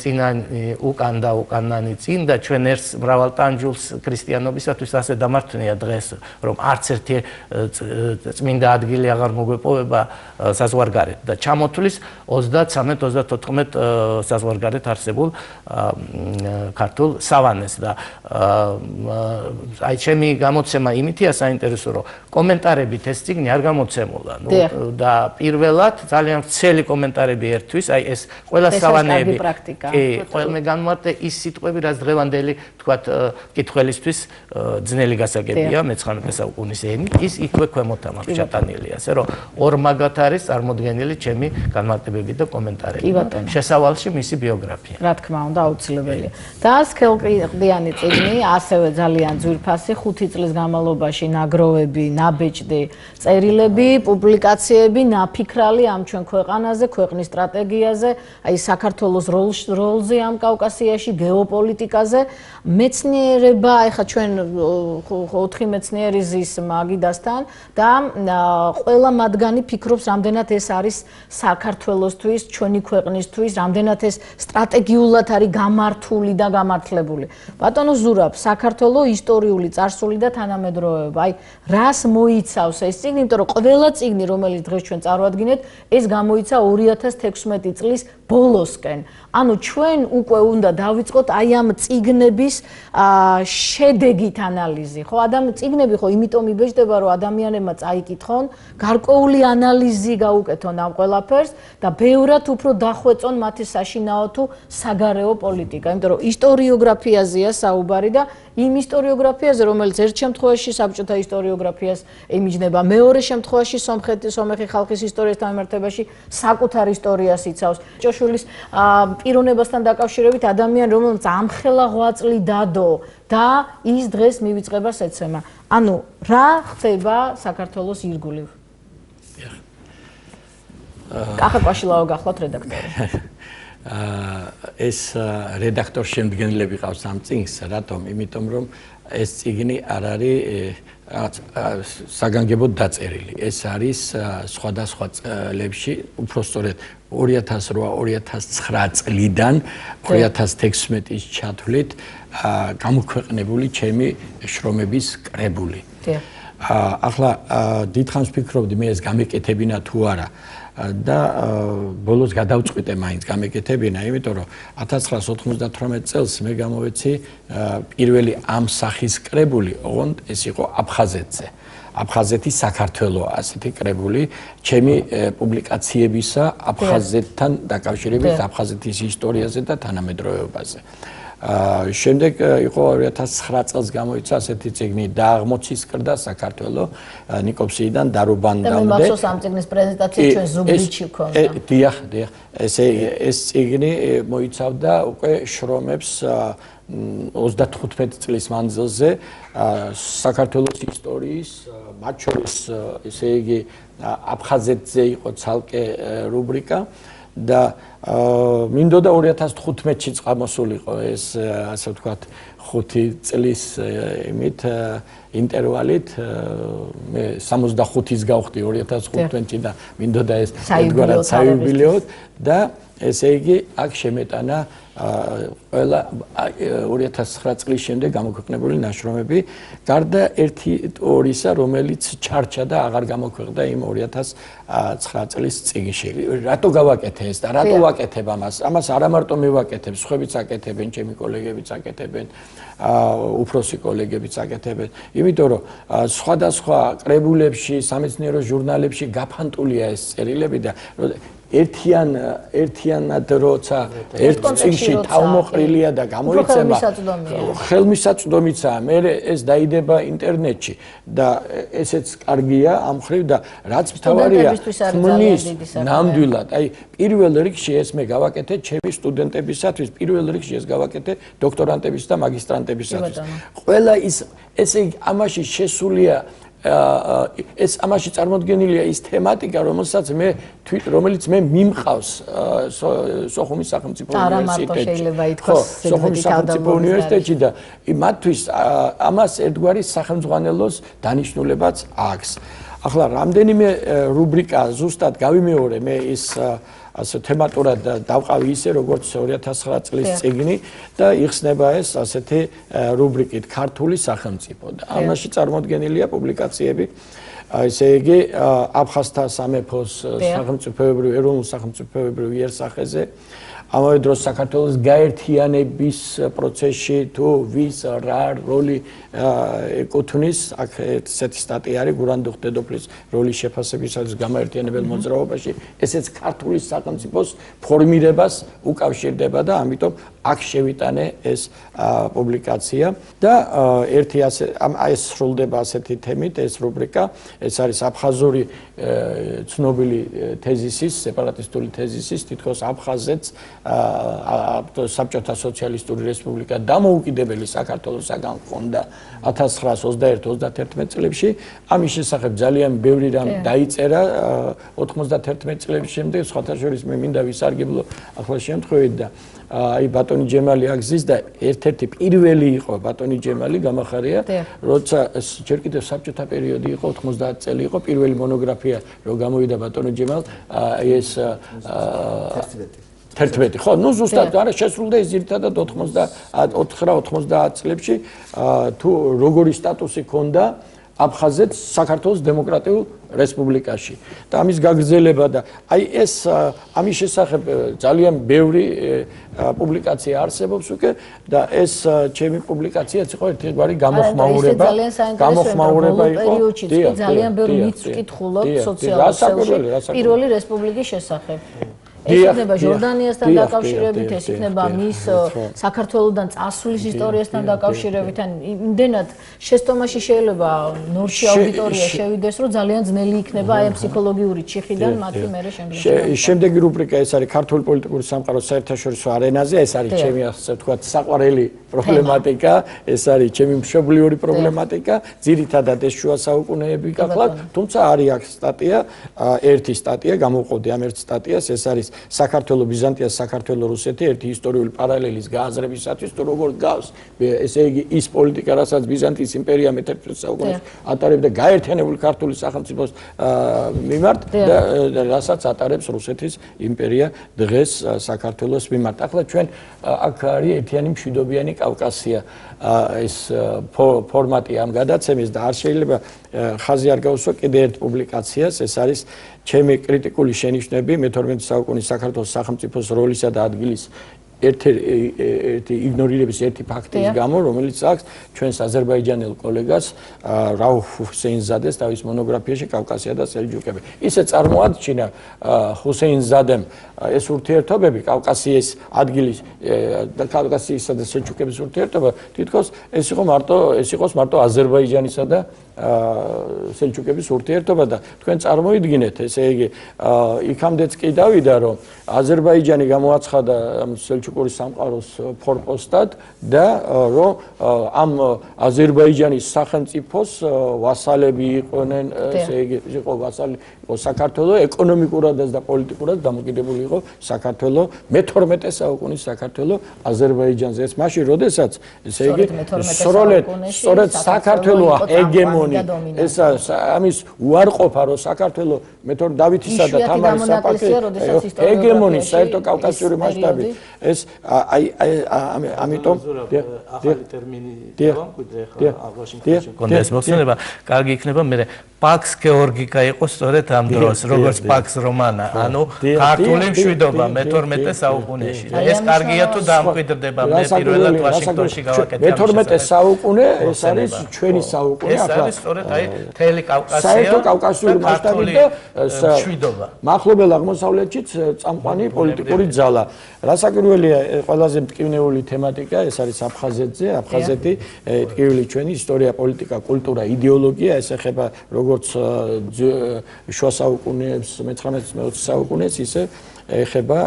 უკან და უკანანი წინ და ჩვენ ერთს მრავალ ტანჯულს ქრისტიანობისათვის ასე დამართნია დღეს რომ არც ერთი წმინდა ადგილი აღარ მოგვეპოვება საზღვარგარეთ და ჩამოთვლის 33-34 საზღვარგარეთ არსებულ ქართულ სავანეს და აი ჩემი გამოცემა იმითია საინტერესო რომ კომენტარებით ეს წიგნი არ გამოცემულა და პირველად ძალიან ვრცელი კომენტარები ერთვის აი ეს ყველა სავანეები კი ყველმე განმარტე ის სიტყვები რაც დღევანდელი თქვათ კითხველისთვის ძნელი გასაგებია მე-19 საუკუნის ენით ის იქვე ქვემოთ ამას ჩატანილია ასე რომ ორმაგად არის წარმოდგენილი ჩემი განმარტებები და კომენტარები შესავალში მისი ბიოგრაფია რა თქმა უნდა აუცილებელია და სქელყდიანი წიგნი ასევე ძალიან ძვირფასი 5 წლის განმავლობაში ნაგროვები ნაბეჭდი წერილები პუბლიკაციები ნაფიქრალი ამ ჩვენ ქვეყანაზე ქვეყნის სტრატეგიაზე აი საქართველოს როლზე ამ კავკასიაში გეოპოლიტიკაზე მეცნიერება ეხა ჩვენ 4 მეცნიერი ზის მაგიდასთან და ყველა მათგანი ფიქრობს რამდენად ეს არის საქართველოსთვის ჩვენი ქვეყნისთვის რამდენად ეს სტრატეგიულად არის გამართული და გამართლებული ბატონო ზურაბ საქართველოს ისტორიული წარსული და თანამედროვეობა აი რას მოიცავს ეს წიგნი იმიტომ რომ ყველა წიგნი რომელიც დღეს ჩვენ წარვადგინეთ ეს გამოიცა 2016 წლის ბოლოსკენ ანუ ჩვენ უკვე უნდა დავიწყოთ აი ამ წიგნების შედეგით ანალიზი ხო წიგნები ხო იმიტომ იბეჭდება რომ ადამიანებმა წაიკითხონ გარკვეული ანალიზი გაუკეთონ ამ ყველაფერს და ბევრად უფრო დახვეწონ მათი საშინაო თუ საგარეო პოლიტიკა იმიტომ რომ ისტორიოგრაფიაზეა საუბარი და იმ ისტორიოგრაფიაზე რომელიც ერთ შემთხვევაში საბჭოთა ისტორიოგრაფიას ემიჯნება მეორე შემთხვევაში სომხი ხალხის ისტორიასთან მიმართებაში საკუთარ ისტორიას იცავს ჭოშულის პიროვნებასთან დაკავშირებით ადამიანი რომელიც ამხელა ღვაწლი დადო და ის დღეს მივიწყებას ეცემა ანუ რა ხდება საქართველოს ირგვლივ კახა კვაშილაო გახლავთ რედაქტორი ეს რედაქტორ შემდგენლები ყავს ამ წიგნს რატომ იმიტომ რომ ეს წიგნი არ არის საგანგებოდ დაწერილი. ეს არის სხვადასხვა წლებში, უпростоრედ 2008-2009 წლიდან 2016-ის ჩათვლით გამოქვეყნებული ჩემი შრომების კრებული. ახლა დიდხანს ვფიქრობდი მე ეს გამეკეთებინა თუ არა და ბოლოს გადავწყვიტე მაინც გამეკეთებინა, იმიტომ რომ 1998 წელს მე გამოვეცი პირველი ამ სახის კრებული, ოღონდ ეს იყო აფხაზეთზე. აფხაზეთის საქართველო ასეთი კრებული ჩემი პუბლიკაციებისა აფხაზეთთან დაკავშირებით აფხაზეთის ისტორიაზე და თანამედროვეობაზე. შემდეგ იყო 2009 წელს გამოიცა ასეთი წიგნი დააღმოცის კრდა საქართველო ნიკოფსიიდან დარუბანდამდე. და მახსოვს ამ წიგნის პრეზენტაცია ჩვენ ზუგდიდში ქონდა. დიახ. ეს წიგნი მოიცავდა უკვე შრომებს 35 წლის მანძილზე საქართველოს ისტორიის, მათ შორის ესე იგი აფხაზეთზე იყო ცალკე რუბრიკა და მინდოდა 2015-ში წამოსულიყო ეს ასე ვთქვათ 5 წლის იმით ინტერვალით მე 65-ის გავხდი 2015-ში და მინდოდა ეს ერთგვარად საიუბილეოდ და ესე იგი აქ შემეტანა ყველა 2009 წლის შემდეგ გამოქვეყნებული ნაშრომები გარდა 1-2-ისა რომელიც ჩარჩა და აღარ გამოქვეყნდა იმ 2009 წლის წიგნში. რატო გავაკეთე ეს და რატო ვაკეთებ ამას? ამას არა მარტო მე ვაკეთებ, სხვაებიც აკეთებენ, ჩემი კოლეგებიც აკეთებენ, უფროსი კოლეგებიც აკეთებენ. იმიტომ რომ სხვადასხვა კრებულებში, სამეცნიერო ჟურნალებში გაფანტულია ეს წერილები და ერთიანად როცა ერთ წიგნში თავმოყრილია და გამოიცემა ხელმისაწვდომიცაა მე ეს დაიდება ინტერნეტში და ესეც კარგია ამ მხრივ და რაც მთავარია ხმნის ნამდვილად აი პირველ რიგში ეს მე გავაკეთე ჩემი სტუდენტებისათვის პირველ რიგში ეს გავაკეთე დოქტორანტების და მაგისტრანტებისათვის ყველა ესე ამაში შესულია ეს ამაში წარმოდგენილია ის თემატიკა რომელიც მე მიმყავს სოხუმის სახელმწიფო უნივერსიტეტში სოხუმის სახელმწიფო უნივერსიტეტში და მათთვის ამას ერთგვარი სახელმძღვანელოს დანიშნულებაც აქვს. ახლა რამდენიმე რუბრიკა ზუსტად გავიმეორე მე ის ასე თემატურად დავყავი ისე როგორც 2009 წლის წიგნი და იხსნება ეს ასეთი რუბრიკით ქართული სახელმწიფო და ამაში წარმოდგენილია პუბლიკაციები ესე იგი აფხაზთა სამეფოს სახელმწიფოებრივ ეროვნულ სახელმწიფოებრივ იერსახეზე ამავე დროს საქართველოს გაერთიანების პროცესში თუ ვის რა როლი ეკუთვნის აქ ესეთი სტატია არის გურანდუხ დედოფლის როლის შეფასებისათვის გამაერთიანებელ მოძრაობაში ესეც ქართული სახელმწიფოს ფორმირებას უკავშირდება და ამიტომ აქ შევიტანე ეს პუბლიკაცია და ერთი ასე ეს სრულდება ასეთი თემით ეს რუბრიკა ეს არის აფხაზური ცნობილი თეზისის სეპარატისტული თეზისის თითქოს აფხაზეთს საბჭოთა სოციალისტური რესპუბლიკა დამოუკიდებელი საქართველოსაგან ჰქონდა 1921-31 წლებში ამის შესახებ ძალიან ბევრი რამ დაიწერა 91 წლების შემდეგ სხვათა შორის მე მინდა ვისარგებლო ახლა შემთხვევით და აი ბატონი ჯემალი აგზის და ერთ-ერთი პირველი იყო ბატონი ჯემალი გამახარია როცა ჯერ კიდევ საბჭოთა პერიოდი იყო 90 წელი იყო პირველი მონოგრაფია რო გამოვიდა ბატონი ჯემალ ეს 11 ხო ნუ ზუსტად არა შესრულდა ის ერთადად 99-90 წლებში თუ როგორი სტატუსი ჰქონდა აფხაზეთს საქართველოს დემოკრატიულ რესპუბლიკაში და ამის გაგრძელება და აი ეს ამის შესახებ ძალიან ბევრი პუბლიკაცია არსებობს უკვე და ეს ჩემი პუბლიკაციაც იყო ერთგვარი გამოხმაურება იყო ძალიან ბევრი მითს ვკითხულობ სოციალურ პირველი რესპუბლიკის შესახებ ეს იქნება ჟორდანიასთან დაკავშირებით, ეს იქნება მის საქართველოსთან წასვლის ისტორიასთან დაკავშირებით, ან იმდენად შეცდომაში შეიძლება ნორჩი აუდიტორია შევიდეს, რომ ძალიან ძნელი იქნება აი ფსიქოლოგიური ჩიხიდან მათი მერე შემდგომში. შემდეგი რუბრიკა ეს არის ქართული პოლიტიკური სამყაროს საერთაშორისო არენაზე, ეს არის ჩემი ასე ვთქვათ საყვარელი პრობლემატიკა, ეს არის ჩემი მშობლიური პრობლემატიკა, ძირითადად ეს შუა საუკუნეები გახლავთ, თუმცა არის აქ სტატია, ერთი სტატია გამოვყოდი ამ ერთ სტატიას, ეს არის საქართველოს ბიზანტიას საქართველოს რუსეთი ერთი ისტორიული პარალელის გააზრებისათვის თუ როგორ გავს ესე იგი ის პოლიტიკა რასაც ბიზანტიის იმპერია მე-11 საუკუნეში ატარებდა გაერთიანებული ქართული სახელმწიფოს მიმართ და რასაც ატარებს რუსეთის იმპერია დღეს საქართველოს მიმართ. ახლა ჩვენ აქ არის ერთიანი მშვიდობიანი კავკასია ეს ფორმატი ამ გადაცემის და არ შეიძლება ხაზი არ გავუსვა კიდე ერთ პუბლიკაციას ეს არის ჩემი კრიტიკული შენიშვნები მე-12 საუკუნის საქართველოს სახელმწიფოს როლისა და ადგილის ერთი იგნორირების ერთი ფაქტის გამო რომელიც აქვს ჩვენს აზერბაიჯანელ კოლეგას რაუφ ჰუსეინზადეს თავის მონოგრაფიაში კავკასია და სელჯუკები. ისე წარმოაჩინა ჰუსეინზადემ ეს ურთიერთობები კავკასიის ადგილის და კავკასიისა და სელჯუკების ურთიერთობა თითქოს ეს იყოს მარტო აზერბაიჯანისა და სელჯუკების ურთიერთობა და თქვენ წარმოიდგინეთ ესე იგი იქამდეც კი დავიდა რომ აზერბაიჯანი გამოაცხადა სელჯუკური სამყაროს ფორპოსტად და რომ ამ აზერბაიჯანის სახელმწიფოს ვასალები იყვნენ ესე იგი იყო ვასალი საქართველოს ეკონომიკურადაც და პოლიტიკურად დამოკიდებული იყო საქართველოს მე-12 საუკუნის საქართველოს აზერბაიჯანზე ეს მაშინ როდესაც ესე იგი სწორედ საქართველოს ეგემონი ეს ამის უარყოფა რომ საქართველოს მე-12 დავითისა და თამარის საფაქე ეგემონი საერთო კავკასიური მასშტაბით ეს ამიტომ ახალი ტერმინი გვიძე ხა ვაშინგტონში კონდეს მოსუნება კარგი იქნება მე პაქს გეორგიკა იყო სწორედ ამ დროს როგორც პაქს რომანა ანუ ქართული მშვიდობა მე-12 საუკუნეში და ეს კარგია თუ დამკვიდრდება მე პირველად ვაშინგტონში გავაკეთე მე-12 საუკუნე ეს არის ჩვენი საუკუნე ახლა ეს არის სწორედ აი თელი კავკასია საერთო კავკასიური მასშტაბით და მშვიდობა მახლობელ აღმოსავლეთშიც წამყვანი პოლიტიკური ძალა რასაკვირველია ყველაზე მტკივნეული თემატიკა ეს არის აფხაზეთი ტკივილი ჩვენი ისტორია პოლიტიკა კულტურა იდეოლოგია ეს ეხება როგორც შუა საუკუნეებს მე-19-20 საუკუნეს ისე ეხება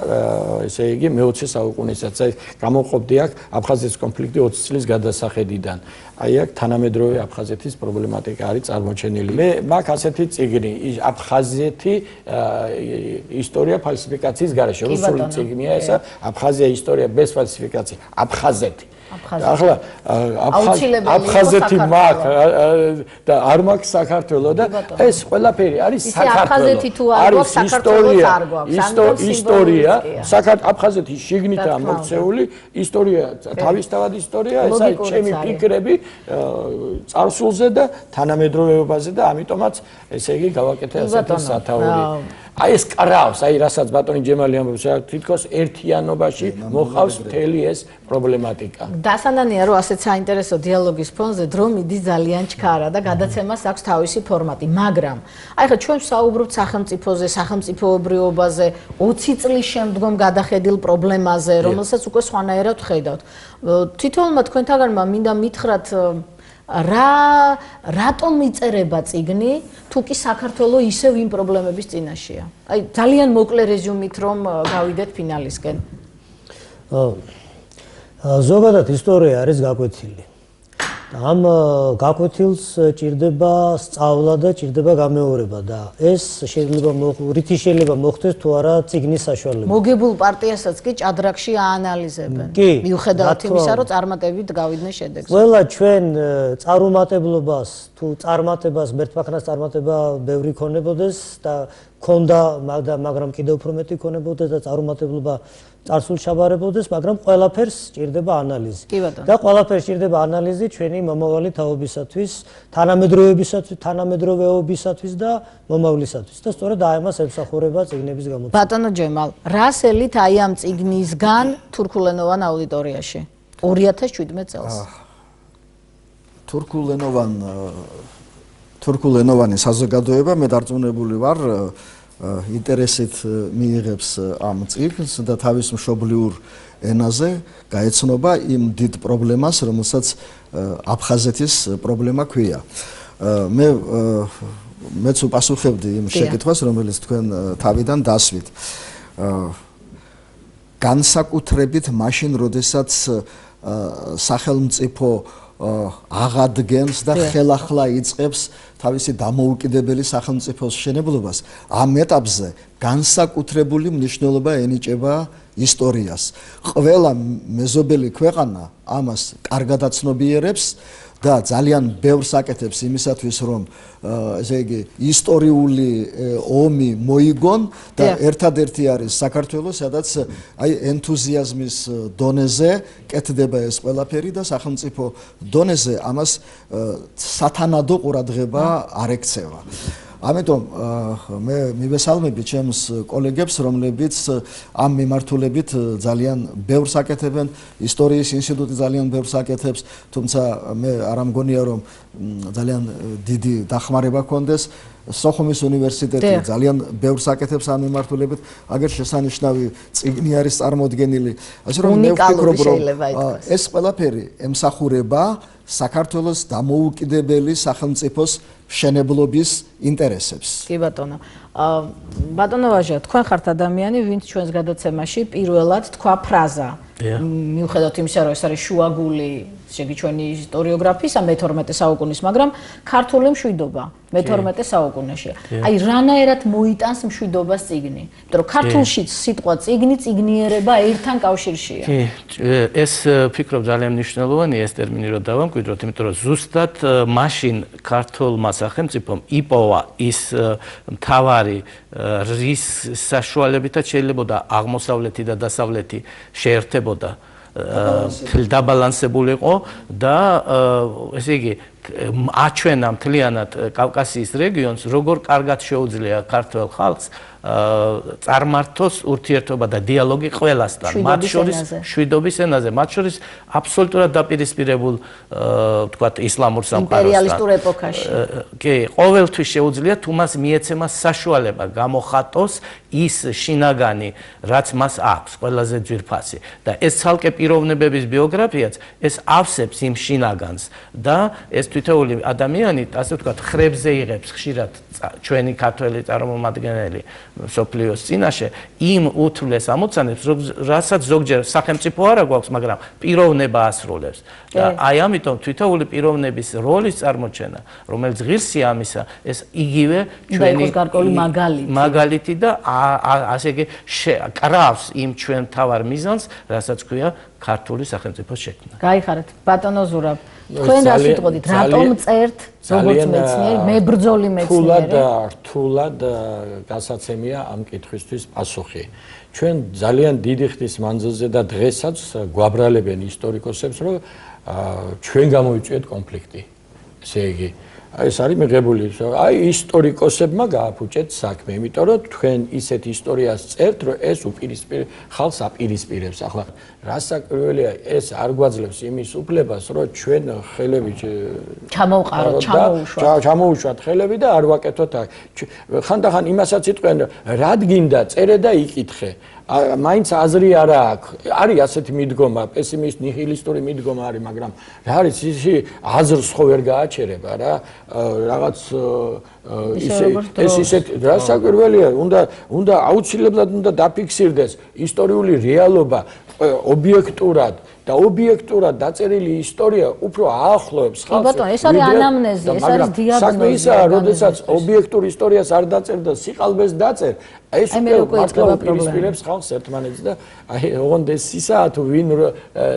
ესე იგი მე-20 საუკუნესაც აი გამოყოფდი აქ აფხაზეთის კონფლიქტი 20 წლის გადასახედიდან აი აქ თანამედროვე აფხაზეთის პრობლემატიკა არის წარმოჩენილი მე მაგ ასეთი წიგნი აფხაზეთი ისტორია ფალსიფიკაციის გარეშე რუსული წიგნია ესა აფხაზია ისტორია без ფალსიფიკაცია აფხაზეთი ახლა აფხაზეთი მაგ და არ მაგ საქართველოს და ეს ყველაფერი არის საქართველოს არის ისტორია აფხაზეთის შიგნითაა მოქცეული ისტორია თავისთავად ისტორია ეს არის ჩემი ფიქრები წარსულზე და თანამედროვეობაზე და ამიტომაც ესე იგი გავაკეთე ასეთი სათაური აი ეს კრავს აი რასაც ბატონი ჯემალი ამბობს თითქოს ერთიანობაში მოყავს მთელი ეს პრობლემატიკა დასანანია რომ ასეთ საინტერესო დიალოგის ფონზე დრო მიდის ძალიან ჩქარა და გადაცემას აქვს თავისი ფორმატი მაგრამ აი ხა ჩვენ საუბრობთ სახელმწიფოზე სახელმწიფოებრიობაზე 20 წლის შემდგომ გადახედილ პრობლემაზე რომელსაც უკვე სხვანაირად ხედავთ თითოეულმა თქვენთაგანმა მინდა მითხრათ რატომ იწერება წიგნი თუ კი საქართველოს ისევ იმ პრობლემების წინაშეა აი ძალიან მოკლე რეზუმით რომ გავიდეთ ფინალისკენ ზოგადად ისტორია არის გაკვეთილი ამ გაკვეთილს ჭირდება სწავლა და ჭირდება გამეორება და ეს შეიძლება მოხდეს თუ არა წიგნის საშუალებით მოგებულ პარტიასაც კი ჭადრაკში აანალიზებენ მიუხედავად იმისა რომ წარმატებით გავიდნენ შედეგს ყველა ჩვენ წარუმატებლობას თუ წარმატებას მერთმანქანას წარმატება ბევრი ქონებოდეს და ქონდა მაგრამ კიდევ უფრო მეტი ქონებოდეს და წარუმატებლობა წარსულ ჩაბარებოდეს მაგრამ ყველაფერს ჭირდება ანალიზი და ყველაფერს ჭირდება ანალიზი ჩვენი მომავალი თაობისათვის თანამედროვეობისათვის და მომავლისათვის და სწორედ აი ამას ემსახურება წიგნების გამოცემა ბატონო ჯემალ რას ელით აი ამ წიგნისგან თურქულენოვან აუდიტორიაში 2017 წელს თურქულენოვანი საზოგადოება მე დარწმუნებული ვარ ინტერესით მიიღებს ამ წიგნს და თავის მშობლიურ ენაზე გაეცნობა იმ დიდ პრობლემას, რომელსაც აფხაზეთის პრობლემა ქვია. მეც უპასუხებდი იმ შეკითხვას, რომელიც თქვენ თავიდან დასვით. განსაკუთრებით მაშინ, როდესაც სახელმწიფო აღადგენს და ხელახლა იწყებს თავისი დამოუკიდებელი სახელმწიფოს შენებლობას ამ ეტაპზე განსაკუთრებული მნიშვნელობა ენიჭება ისტორიას. ყველა მეზობელი ქვეყანა ამას კარგად აცნობიერებს და ძალიან ბევრს აკეთებს იმისათვის, რომ ესე იგი ისტორიული ომი მოიგონ და ერთადერთი არის საქართველოს, სადაც აი ენთუზიაზმის დონეზე კეთდება ეს ყველაფერი და სახელმწიფო დონეზე ამას სათანადო ყურადღება არ ექცევა. ამიტომ მე მივესალმები ჩემს კოლეგებს, რომლებიც ამ მიმართულებით ძალიან ბევრს აკეთებენ, ისტორიის ინსტიტუტი ძალიან ბევრს აკეთებს, თუმცა მე არ ამგონია, რომ ძალიან დიდი დახმარება ქონდეს. სოხუმის უნივერსიტეტი ძალიან ბევრს აკეთებს ამ მიმართულებით, აგერ შესანიშნავი წიგნი არის წარმოდგენილი. ასე რომ მე ვფიქრობ, რომ ეს ყველაფერი ემსახურება საქართველოს დამოუკიდებელი სახელმწიფოს მშენებლობის ინტერესებს. კი ბატონო. ბატონო ვაჟა, თქვენ ხართ ადამიანი, ვინც ჩვენს გადაცემაში პირველად თქვა ფრაზა. მიუხედავად იმისა, რომ ეს არის შუაგული შეგი ჩვენი ისტორიოგრაფიის მე-12 საუკუნის, მაგრამ ქართული მშვიდობა მე-12 საუკუნეში. აი რანაირად მოიტანს მშვიდობას წიგნი? იმიტომ რომ ქართულში სიტყვა წიგნი, წიგნიერება ერთთან კავშირშია. კი, ეს ფიქრობ ძალიან მნიშვნელოვანია ეს ტერმინი რომ დავამკვიდროთ, იმიტომ რომ ზუსტად მაშინ ქართულმა სახელმწიფომ იპოვა ის მთავარი რის საშუალებითაც შეიძლება აღმოსავლეთი და დასავლეთი შეერთებოდა დაბალანსებულიყო და ესე იგი აჩვენა მთლიანად კავკასიის რეგიონს, როგორ კარგად შეუძლია ქართველ ხალხს წარმართოს ურთიერთობა და დიალოგი ყველასთან, მათ შორის მშვიდობის ენაზე, მათ შორის აბსოლუტურად დაპირისპირებულ ვთქვათ ისლამურ სამყაროსთან. იმპერიალისტურ ეპოქაში. კი, ყოველთვის შეუძლია თუ მას მიეცემა საშუალება გამოხატოს ის შინაგანი, რაც მას აქვს, ყველაზე ძვირფასი. და ეს ცალკე პიროვნებების ბიოგრაფიაც ეს ავსებს იმ შინაგანს და ეს თითოეული ადამიანი, ასე ვთქვათ, ხრებზე იღებს ხშირად ჩვენი ქართველი წარმომადგენელი სოფლიოს წინაშე იმ უთვლეს ამოცანებს, რასაც ზოგჯერ სახელმწიფო არა გვაქვს, მაგრამ პიროვნება ასრულებს. და აი ამიტომ თითოეული პიროვნების როლის წარმოჩენა, რომელიც ღირსია ამისა, ეს იგივე ჩვენი მაგალითი და ასე იგი კრავს იმ ჩვენ თავარ მიზანს, რასაც ქვია ქართული სახელმწიფოს შექმნა. გაიხარეთ, ბატონო ზურაბ, თქვენ რა სიტყვით, რატომ წერთ როგორც მეცნიერი, მებრძოლი მეცნიერი? რთულად გასაცემია ამ კითხვისთვის პასუხი. ჩვენ ძალიან დიდი ხნის მანძილზე და დღესაც გვაბრალებენ ისტორიკოსებს, რომ ჩვენ გამოვიწვიეთ კონფლიქტი. ესე იგი, ეს არის მიღებული, აი ისტორიკოსებმა გააფუჭეთ საქმე, იმიტომ რომ თქვენ ისეთ ისტორიას წერთ, რომ ეს ხალხს აპირისპირებს. ახლა რასაკვირველია, ეს არ გვაძლევს იმის უფლებას, რომ ჩვენ ხელები ჩამოუშვათ ხელები და არ ვაკეთოთ. ხანდახან იმასაც იტყვიან, რად გინდა წერე და იკითხე. მაინც აზრი არა აქვს. არის ასეთი მიდგომა, პესიმისტ ნიჰილისტური მიდგომა არის, მაგრამ რა არის ისე აზრს ხო ვერ გააჩერება რა. რაღაც ეს ისეთ რასაკვირველია, უნდა აუცილებლად უნდა დაფიქსირდეს ისტორიული რეალობა ობიექტურად და ობიექტურად დაწერილი ისტორია უფრო აახლოებს ხალხს. ბატონო, ეს არის ანამნეზი, ეს არის დიაგნოზი. საქმე ისაა, როდესაც ობიექტურ ისტორიას არ დაწერ და სიყალბეს დაწერ, ეს უკვე პირისპირებს ხალხს ერთმანეთს და აი ოღონდ ეს ისაა თუ ვინ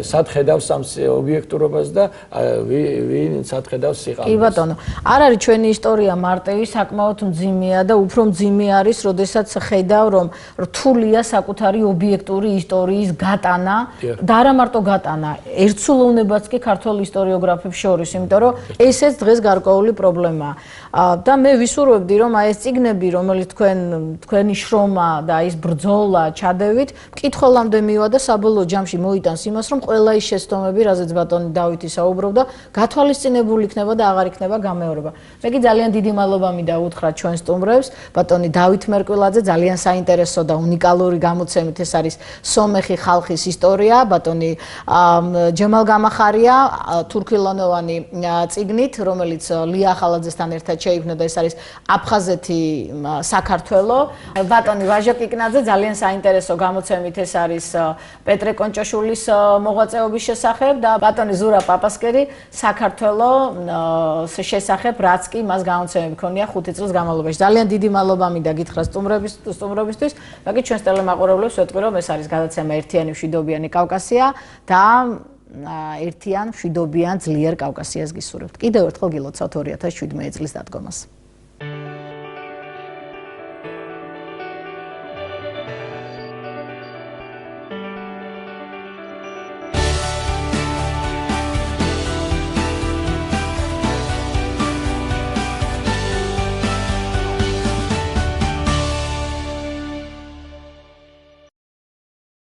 სად ხედავს ამ ობიექტურობას და ვინ სად ხედავს სიყალბეს. კი ბატონო, არ არის ჩვენი ისტორია მარტივი, საკმაოდ მძიმეა და უფრო მძიმე არის, როდესაც ხედავ, რომ რთულია საკუთარი ობიექტური ისტორიის გატანა და არა მარტო გატანა, ერთსულოვნებაც კი ქართულ ისტორიოგრაფებს შორის, იმიტომ რომ ესეც დღეს გარკვეული პრობლემაა. და მე ვისურვებდი, რომ აი ეს წიგნები, რომელიც თქვენი შრომა და ის ბრძოლა ჩადევით, მკითხველამდე მივა და საბოლოო ჯამში მოიტანს იმას, რომ ყველა ის შეცდომები, რაზეც ბატონი დავითი საუბრობდა, გათვალისწინებული იქნება და აღარ იქნება გამეორება. მე კი ძალიან დიდი მადლობა მინდა უთხრა ჩვენ სტუმრებს, ბატონი დავით მერკვილაძე, ძალიან საინტერესო და უნიკალური გამოცემით ეს არის სომეხი ხალხის ხალხის ისტორია, ბატონი ჯემალ გამახარია თურქულენოვანი წიგნით, რომელიც ლია ახალაძესთან ერთად შეიქმნა და ეს არის აფხაზეთი საქართველო. ბატონი ვაჟა კიკნაძე ძალიან საინტერესო გამოცემით ეს არის პეტრე კონჭაშვილის მოღვაწეობის შესახებ და ბატონი ზურა პაპასკერი საქართველოს შესახებ, რაც კი მას გამოცემები ქონია 5 წლის განმავლობაში. ძალიან დიდი მადლობა მინდა გითხრა სტუმრობისთვის. მაგით ჩვენს ტელემაყურებლებს ვეტყვი, რომ ეს არის გადაცემა ერთიანი მშვიდობიანი კავკასია და ერთიან მშვიდობიან ძლიერ კავკასიას გისურვებთ. კიდევ ერთხელ გილოცავთ 2017 წლის დადგომას.